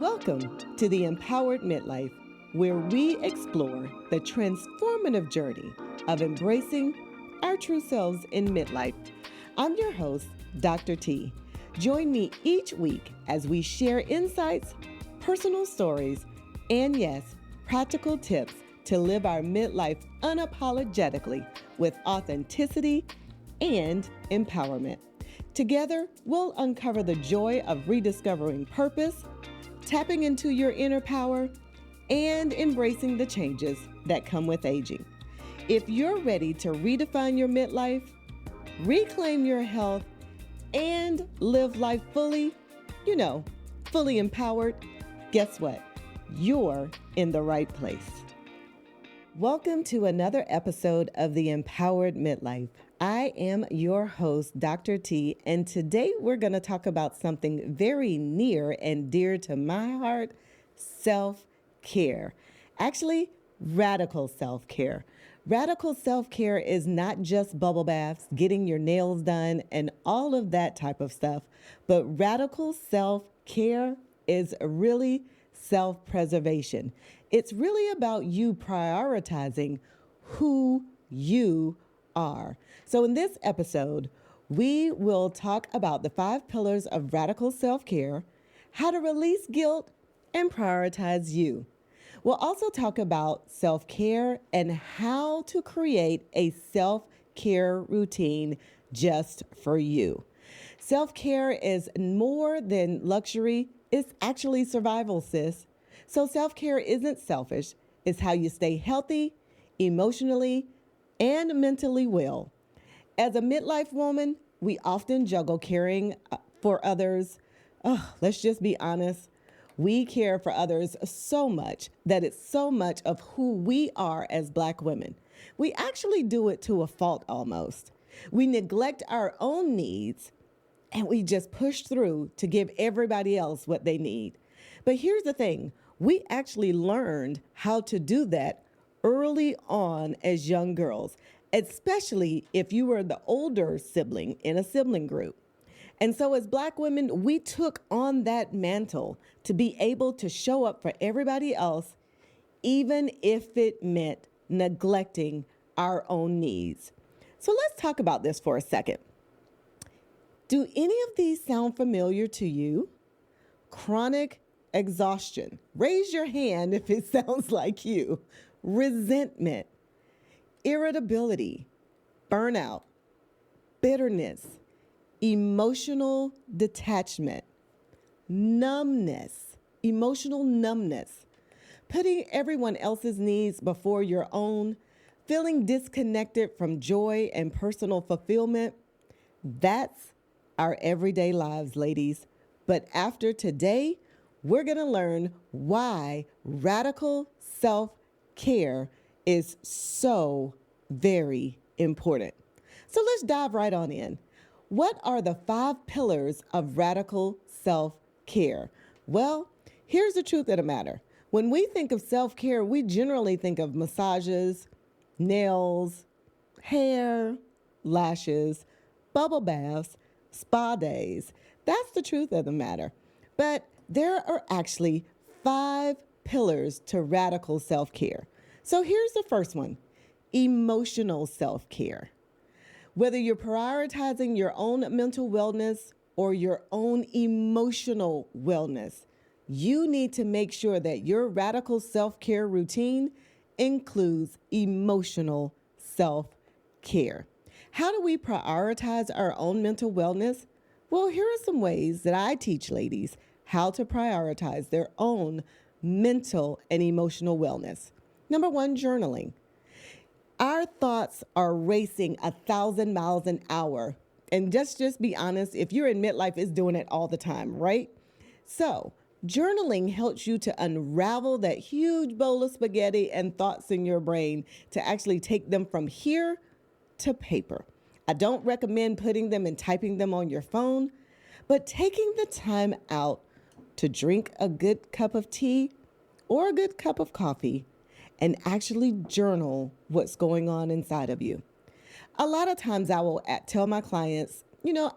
Welcome to the Empowered Midlife, where we explore the transformative journey of embracing our true selves in midlife. I'm your host, Dr. T. Join me each week as we share insights, personal stories, and yes, practical tips to live our midlife unapologetically with authenticity and empowerment. Together, we'll uncover the joy of rediscovering purpose, tapping into your inner power, and embracing the changes that come with aging. If you're ready to redefine your midlife, reclaim your health, and live life fully, fully empowered, guess what? You're in the right place. Welcome to another episode of the Empowered Midlife. I am your host, Dr. T, and today we're going to talk about something very near and dear to my heart, self-care. Actually, radical self-care. Radical self-care is not just bubble baths, getting your nails done, and all of that type of stuff, but radical self-care is really self-preservation. It's really about you prioritizing who you are. So in this episode, we will talk about the 5 pillars of radical self-care, how to release guilt, and prioritize you. We'll also talk about self-care and how to create a self-care routine just for you. Self-care is more than luxury. It's actually survival, sis. So self-care isn't selfish. It's how you stay healthy, emotionally, and mentally well. As a midlife woman, we often juggle caring for others. Let's just be honest. We care for others so much that it's so much of who we are as Black women. We actually do it to a fault almost. We neglect our own needs and we just push through to give everybody else what they need. But here's the thing. We actually learned how to do that early on as young girls, especially if you were the older sibling in a sibling group. And so as Black women, we took on that mantle to be able to show up for everybody else, even if it meant neglecting our own needs. So let's talk about this for a second. Do any of these sound familiar to you? Chronic exhaustion. Raise your hand if it sounds like you. Resentment, irritability, burnout, bitterness, emotional detachment, numbness, emotional numbness, putting everyone else's needs before your own, feeling disconnected from joy and personal fulfillment. That's our everyday lives, ladies. But after today, we're going to learn why radical self-care is so very important. So let's dive right on in. What are the 5 pillars of radical self-care? Well, here's the truth of the matter. When we think of self-care, we generally think of massages, nails, hair, lashes, bubble baths, spa days. That's the truth of the matter. But there are actually 5 pillars to radical self-care. So here's the first one, emotional self-care. Whether you're prioritizing your own mental wellness or your own emotional wellness, you need to make sure that your radical self-care routine includes emotional self-care. How do we prioritize our own mental wellness? Well, here are some ways that I teach ladies how to prioritize their own mental and emotional wellness. Number 1, journaling. Our thoughts are racing 1,000 miles an hour. And just be honest, if you're in midlife, it's doing it all the time, right? So journaling helps you to unravel that huge bowl of spaghetti and thoughts in your brain to actually take them from here to paper. I don't recommend putting them and typing them on your phone, but taking the time out to drink a good cup of tea or a good cup of coffee and actually journal what's going on inside of you. A lot of times I will tell my clients,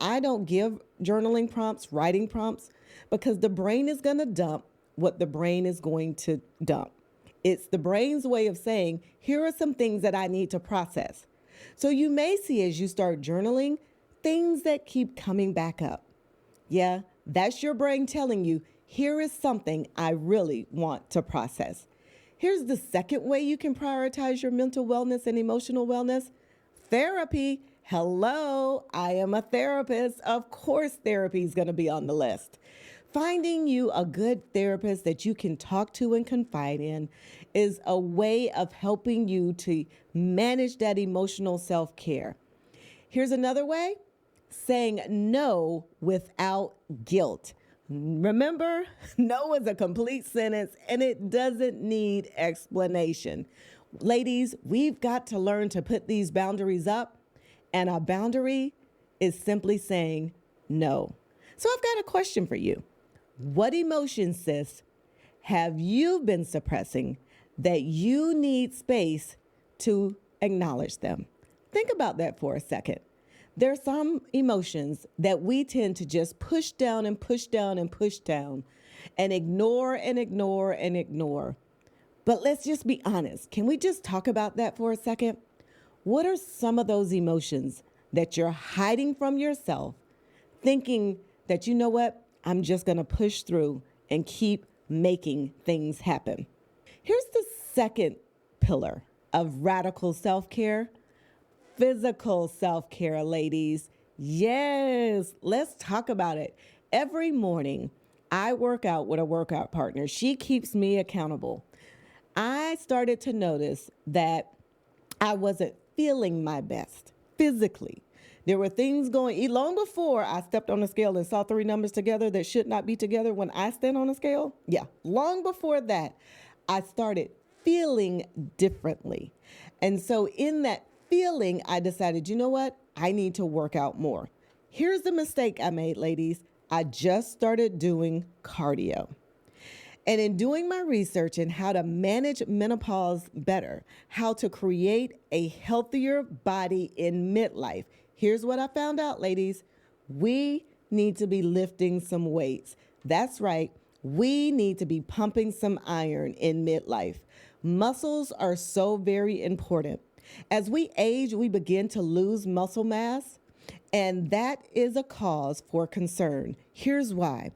I don't give journaling prompts, writing prompts, because the brain is going to dump what the brain is going to dump. It's the brain's way of saying, here are some things that I need to process. So you may see as you start journaling, things that keep coming back up. Yeah, that's your brain telling you, here is something I really want to process. Here's the second way you can prioritize your mental wellness and emotional wellness. Therapy. Hello, I am a therapist. Of course, therapy is going to be on the list. Finding you a good therapist that you can talk to and confide in is a way of helping you to manage that emotional self-care. Here's another way: saying no without guilt. Remember, no is a complete sentence and it doesn't need explanation. Ladies, we've got to learn to put these boundaries up, and a boundary is simply saying no. So I've got a question for you. What emotions, sis, have you been suppressing that you need space to acknowledge them? Think about that for a second. There are some emotions that we tend to just push down and push down and push down and ignore and ignore and ignore. But let's just be honest. Can we just talk about that for a second? What are some of those emotions that you're hiding from yourself, thinking that, you know what, I'm just going to push through and keep making things happen? Here's the second pillar of radical self-care: physical self-care, ladies. Yes, let's talk about it. Every morning, I work out with a workout partner. She keeps me accountable. I started to notice that I wasn't feeling my best physically. There were things going, long before I stepped on a scale and saw three numbers together that should not be together when I stand on a scale. Yeah, long before that, I started feeling differently. And so in that feeling, I decided, you know what? I need to work out more. Here's the mistake I made, ladies. I just started doing cardio. And in doing my research in how to manage menopause better, how to create a healthier body in midlife, here's what I found out, ladies. We need to be lifting some weights. That's right. We need to be pumping some iron in midlife. Muscles are so very important. As we age, we begin to lose muscle mass, and that is a cause for concern. Here's why.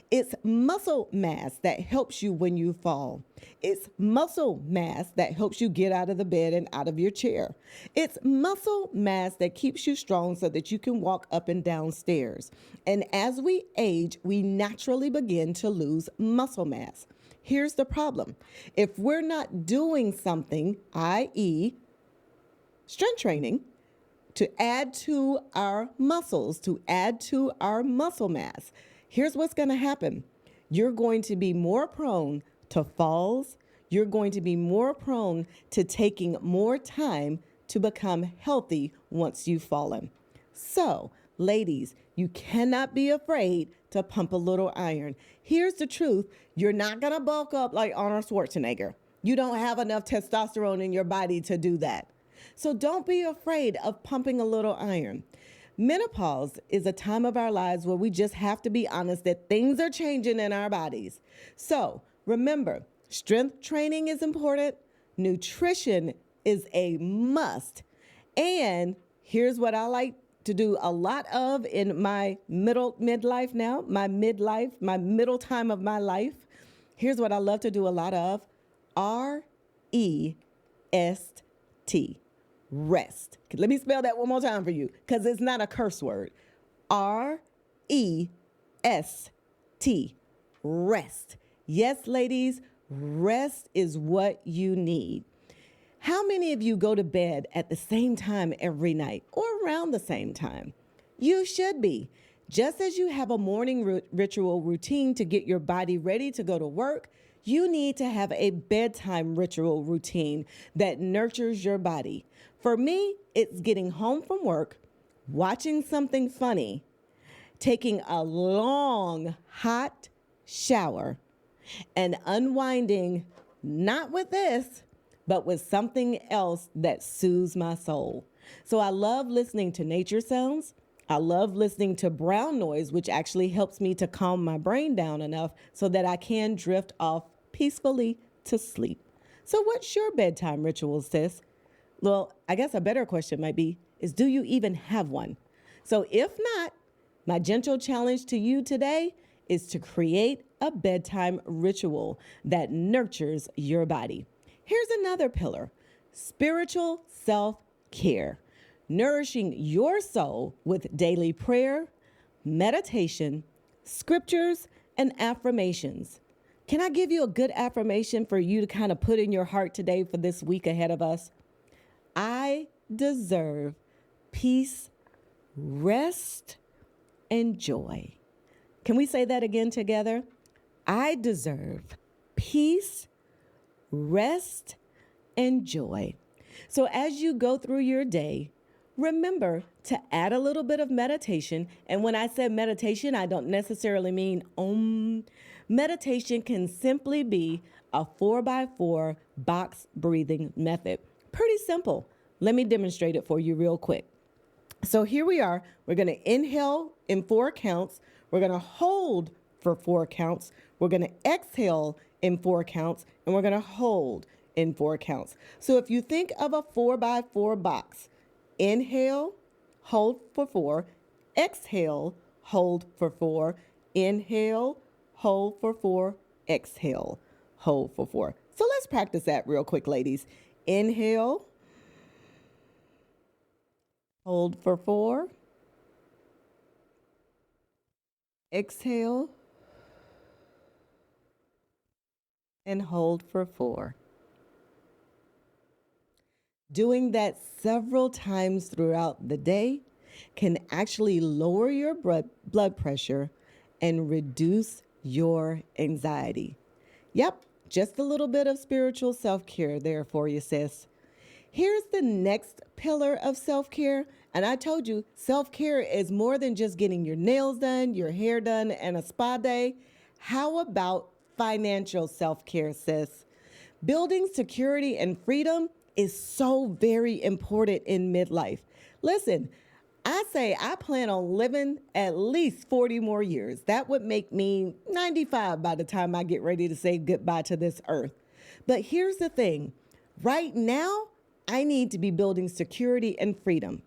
It's muscle mass that helps you when you fall. It's muscle mass that helps you get out of the bed and out of your chair. It's muscle mass that keeps you strong so that you can walk up and down stairs. And as we age, we naturally begin to lose muscle mass. Here's the problem. If we're not doing something, i.e., strength training, to add to our muscles, to add to our muscle mass, here's what's going to happen. You're going to be more prone to falls. You're going to be more prone to taking more time to become healthy once you've fallen. So, ladies, you cannot be afraid to pump a little iron. Here's the truth. You're not going to bulk up like Arnold Schwarzenegger. You don't have enough testosterone in your body to do that. So don't be afraid of pumping a little iron. Menopause is a time of our lives where we just have to be honest that things are changing in our bodies. So remember, strength training is important. Nutrition is a must. And here's what I like to do a lot of in my midlife now, my middle time of my life. Here's what I love to do a lot of: R-E-S-T. Rest. Let me spell that one more time for you, because it's not a curse word. R-E-S-T. Rest. Yes, ladies, rest is what you need. How many of you go to bed at the same time every night or around the same time? You should be. Just as you have a morning ritual routine to get your body ready to go to work, you need to have a bedtime ritual routine that nurtures your body. For me, it's getting home from work, watching something funny, taking a long, hot shower, and unwinding, not with this, but with something else that soothes my soul. So I love listening to nature sounds. I love listening to brown noise, which actually helps me to calm my brain down enough so that I can drift off peacefully to sleep. So, what's your bedtime ritual, sis? Well, I guess a better question might be is do you even have one? So, if not, my gentle challenge to you today is to create a bedtime ritual that nurtures your body. Here's another pillar: spiritual self care, nourishing your soul with daily prayer, meditation, scriptures, and affirmations. Can I give you a good affirmation for you to kind of put in your heart today for this week ahead of us? I deserve peace, rest, and joy. Can we say that again together? I deserve peace, rest, and joy. So as you go through your day, remember to add a little bit of meditation. And when I said meditation, I don't necessarily mean om. Meditation can simply be a 4x4 box breathing method. Pretty simple. Let me demonstrate it for you real quick. So here we are. We're going to inhale in 4 counts. We're going to hold for 4 counts. We're going to exhale in 4 counts. And we're going to hold in 4 counts. So if you think of a 4x4 box, inhale, hold for 4, exhale, hold for 4, inhale, hold for 4, exhale, hold for 4. So let's practice that real quick, ladies. Inhale, hold for 4, exhale, and hold for 4. Doing that several times throughout the day can actually lower your blood pressure and reduce your anxiety. Yep, just a little bit of spiritual self-care there for you, sis. Here's the next pillar of self-care. And I told you, self-care is more than just getting your nails done, your hair done, and a spa day. How about financial self-care, sis? Building security and freedom is so very important in midlife. Listen, I say I plan on living at least 40 more years. That would make me 95 by the time I get ready to say goodbye to this earth. But here's the thing. Right now, I need to be building security and freedom.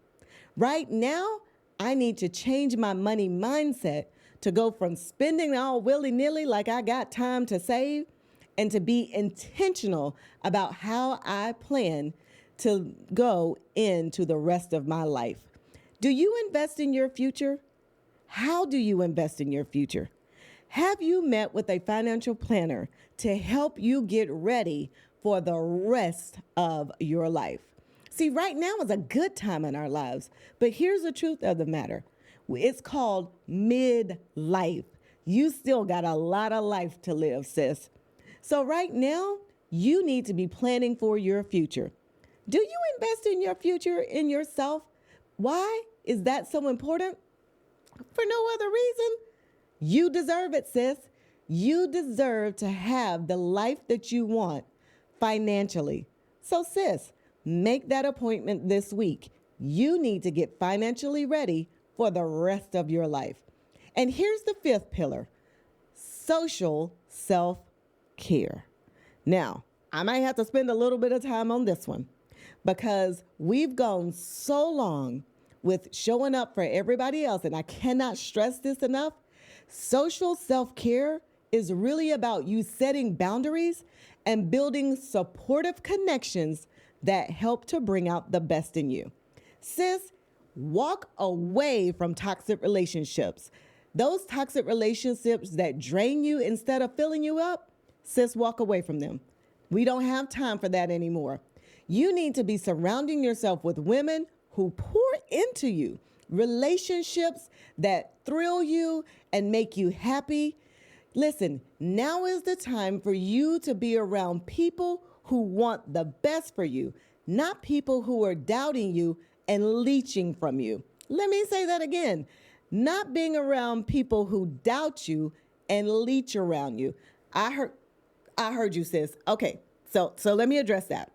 Right now, I need to change my money mindset to go from spending all willy-nilly like I got time to save and to be intentional about how I plan to go into the rest of my life. Do you invest in your future? How do you invest in your future? Have you met with a financial planner to help you get ready for the rest of your life? See, right now is a good time in our lives, but here's the truth of the matter. It's called midlife. You still got a lot of life to live, sis. So right now, you need to be planning for your future. Do you invest in your future, in yourself? Why is that so important? For no other reason. You deserve it, sis. You deserve to have the life that you want financially. So, sis, make that appointment this week. You need to get financially ready for the rest of your life. And here's the 5th pillar: social self-care. Now, I might have to spend a little bit of time on this one because we've gone so long with showing up for everybody else, and I cannot stress this enough. Social self-care is really about you setting boundaries and building supportive connections that help to bring out the best in you. Sis, walk away from toxic relationships. Those toxic relationships that drain you instead of filling you up, sis, walk away from them. We don't have time for that anymore. You need to be surrounding yourself with women who pour into you, relationships that thrill you and make you happy. Listen, now is the time for you to be around people who want the best for you, not people who are doubting you and leeching from you. Let me say that again. Not being around people who doubt you and leech around you. I heard you, sis. Okay, so let me address that.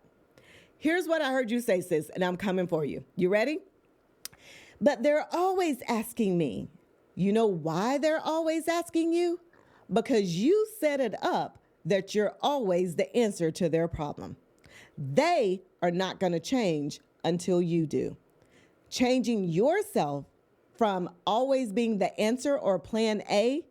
Here's what I heard you say, sis, and I'm coming for you. You ready? But they're always asking me. You know why they're always asking you? Because you set it up that you're always the answer to their problem. They are not going to change until you do. Changing yourself from always being the answer or plan A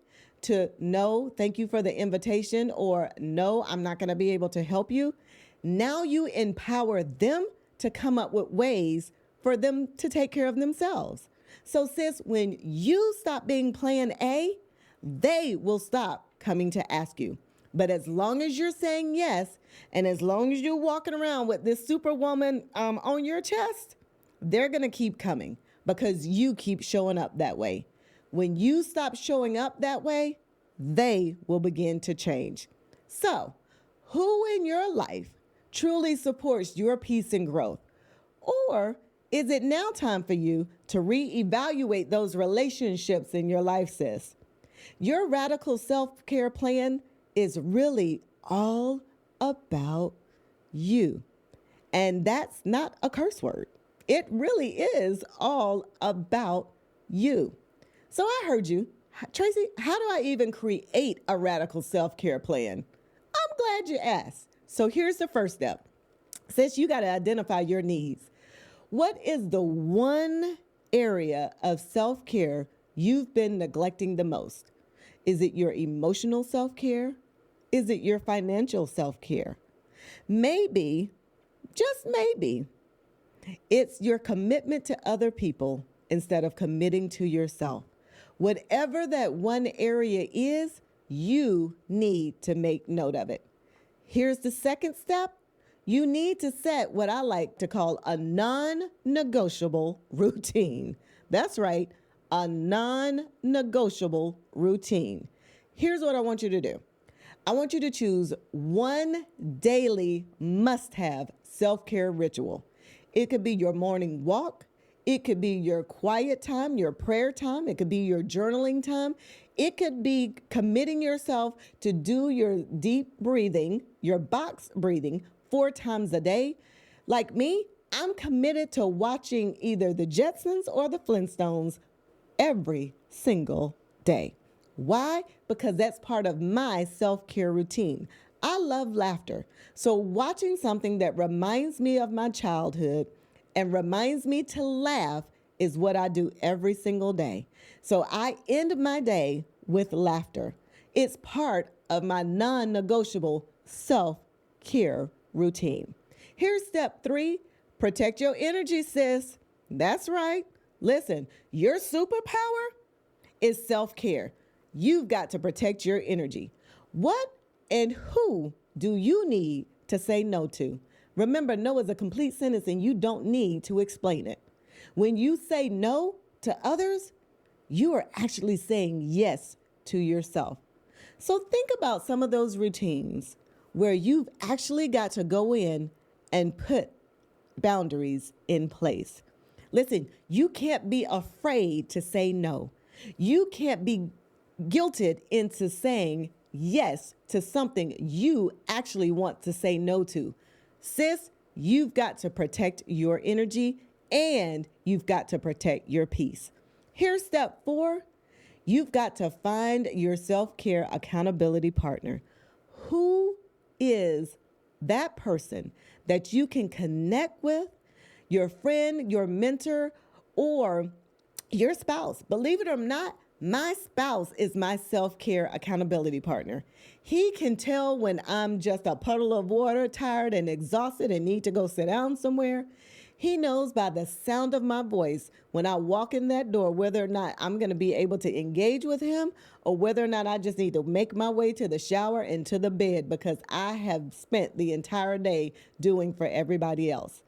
to no, thank you for the invitation, or no, I'm not going to be able to help you. Now you empower them to come up with ways for them to take care of themselves. So sis, when you stop being plan A, they will stop coming to ask you. But as long as you're saying yes, and as long as you're walking around with this superwoman on your chest, they're going to keep coming because you keep showing up that way. When you stop showing up that way, they will begin to change. So, who in your life truly supports your peace and growth? Or is it now time for you to reevaluate those relationships in your life, sis? Your radical self-care plan is really all about you. And that's not a curse word. It really is all about you. So I heard you. Tracy, how do I even create a radical self-care plan? I'm glad you asked. So here's the first step. Since you got to identify your needs, what is the one area of self-care you've been neglecting the most? Is it your emotional self-care? Is it your financial self-care? Maybe, just maybe, it's your commitment to other people instead of committing to yourself. Whatever that one area is, you need to make note of it. Here's the second step. You need to set what I like to call a non-negotiable routine. That's right, a non-negotiable routine. Here's what I want you to do. I want you to choose one daily must-have self-care ritual. It could be your morning walk. It could be your quiet time, your prayer time. It could be your journaling time. It could be committing yourself to do your deep breathing, your box breathing 4 times a day. Like me, I'm committed to watching either the Jetsons or the Flintstones every single day. Why? Because that's part of my self-care routine. I love laughter. So watching something that reminds me of my childhood and reminds me to laugh is what I do every single day. So I end my day with laughter. It's part of my non-negotiable self-care routine. Here's step 3, protect your energy, sis. That's right. Listen, your superpower is self-care. You've got to protect your energy. What and who do you need to say no to? Remember, no is a complete sentence and you don't need to explain it. When you say no to others, you are actually saying yes to yourself. So think about some of those routines where you've actually got to go in and put boundaries in place. Listen, you can't be afraid to say no. You can't be guilted into saying yes to something you actually want to say no to. Sis, you've got to protect your energy and you've got to protect your peace. Here's step 4. You've got to find your self-care accountability partner. Who is that person that you can connect with? Your friend, your mentor, or your spouse. Believe it or not, my spouse is my self-care accountability partner. He can tell when I'm just a puddle of water, tired and exhausted and need to go sit down somewhere. He knows by the sound of my voice when I walk in that door whether or not I'm going to be able to engage with him or whether or not I just need to make my way to the shower and to the bed because I have spent the entire day doing for everybody else.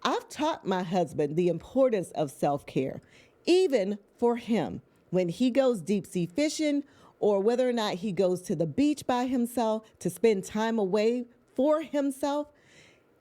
I've taught my husband the importance of self-care, even for him. When he goes deep sea fishing or whether or not he goes to the beach by himself to spend time away for himself,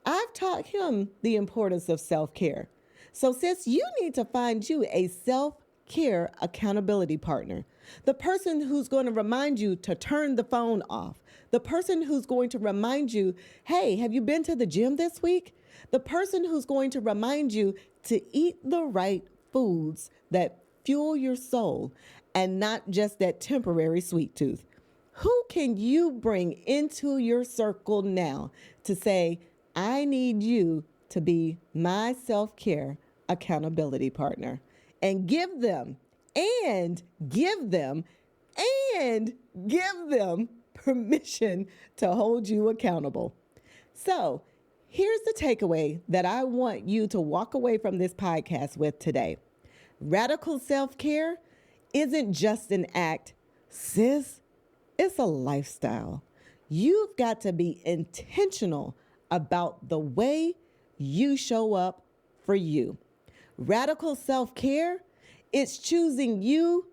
I've taught him the importance of self-care. So sis, you need to find you a self-care accountability partner. The person who's going to remind you to turn the phone off. The person who's going to remind you, hey, have you been to the gym this week? The person who's going to remind you to eat the right foods that fuel your soul and not just that temporary sweet tooth? Who can you bring into your circle now to say, I need you to be my self-care accountability partner? And give them, and give them, and give them permission to hold you accountable. So here's the takeaway that I want you to walk away from this podcast with today. Radical self-care isn't just an act, sis. It's a lifestyle. You've got to be intentional about the way you show up for you. Radical self-care is choosing you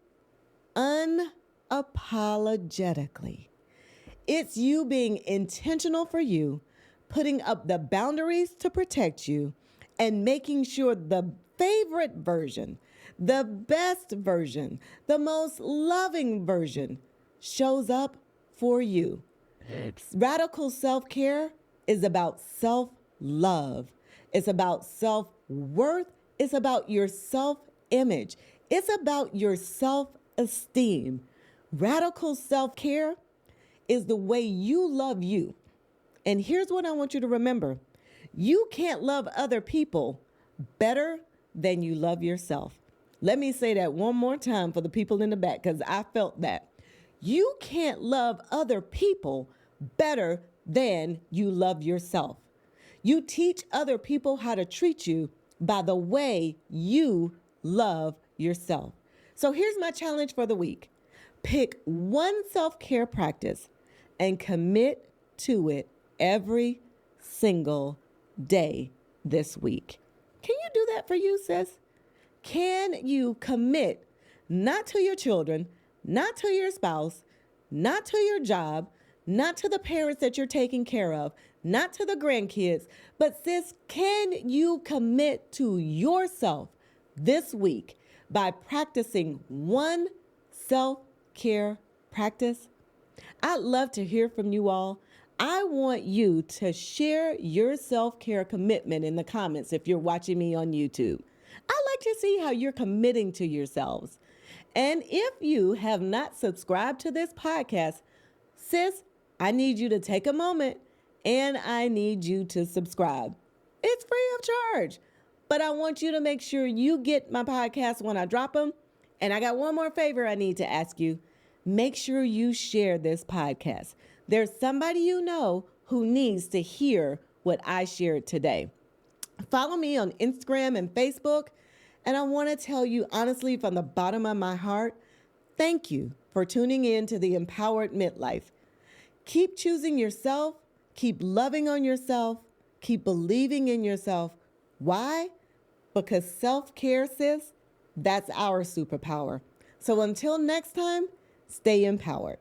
unapologetically. It's you being intentional for you, putting up the boundaries to protect you, and making sure the favorite version, the best version, the most loving version shows up for you. Radical self-care is about self-love. It's about self-worth. It's about your self-image. It's about your self-esteem. Radical self-care is the way you love you. And here's what I want you to remember. You can't love other people better than you love yourself. Let me say that one more time for the people in the back, because I felt that. You can't love other people better than you love yourself. You teach other people how to treat you by the way you love yourself. So here's my challenge for the week. Pick one self-care practice and commit to it every single day this week. Can you do that for you, sis? Can you commit not to your children, not to your spouse, not to your job, not to the parents that you're taking care of, not to the grandkids, but sis, can you commit to yourself this week by practicing one self-care practice? I'd love to hear from you all. I want you to share your self-care commitment in the comments if you're watching me on YouTube. I like to see how you're committing to yourselves. And if you have not subscribed to this podcast, sis, I need you to take a moment and I need you to subscribe. It's free of charge, but I want you to make sure you get my podcast when I drop them. And I got one more favor I need to ask you. Make sure you share this podcast. There's somebody you know who needs to hear what I shared today. Follow me on Instagram and Facebook. And I want to tell you honestly from the bottom of my heart, thank you for tuning in to the Empowered Midlife. Keep choosing yourself, keep loving on yourself, keep believing in yourself. Why? Because self-care, sis, that's our superpower. So until next time, stay empowered.